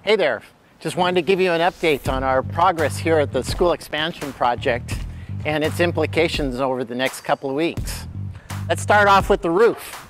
Hey there, just wanted to give you an update on our progress here at the school expansion project and its implications over the next couple of weeks. Let's start off with the roof.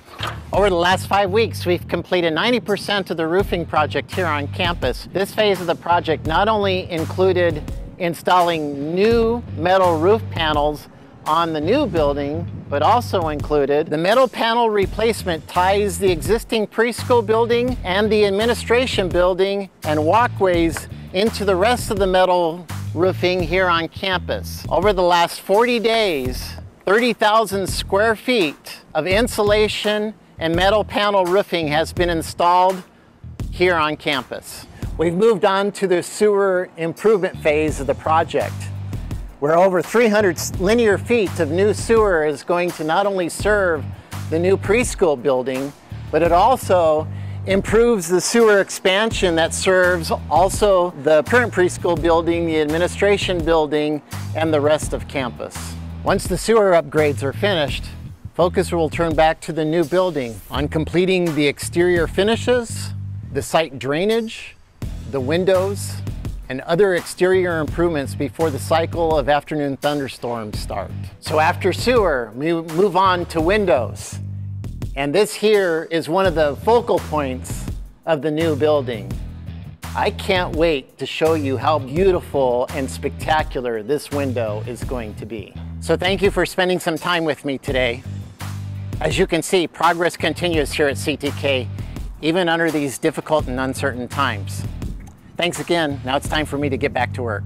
Over the last 5 weeks, we've completed 90% of the roofing project here on campus. This phase of the project not only included installing new metal roof panels on the new building, but also included the metal panel replacement ties the existing preschool building and the administration building and walkways into the rest of the metal roofing here on campus. Over the last 40 days, 30,000 square feet of insulation and metal panel roofing has been installed here on campus. We've moved on to the sewer improvement phase of the project, where over 300 linear feet of new sewer is going to not only serve the new preschool building, but it also improves the sewer expansion that serves also the current preschool building, the administration building, and the rest of campus. Once the sewer upgrades are finished, focus will turn back to the new building on completing the exterior finishes, the site drainage, the windows, and other exterior improvements before the cycle of afternoon thunderstorms start. So after sewer, we move on to windows. And this here is one of the focal points of the new building. I can't wait to show you how beautiful and spectacular this window is going to be. So thank you for spending some time with me today. As you can see, progress continues here at CTK, even under these difficult and uncertain times. Thanks again. Now it's time for me to get back to work.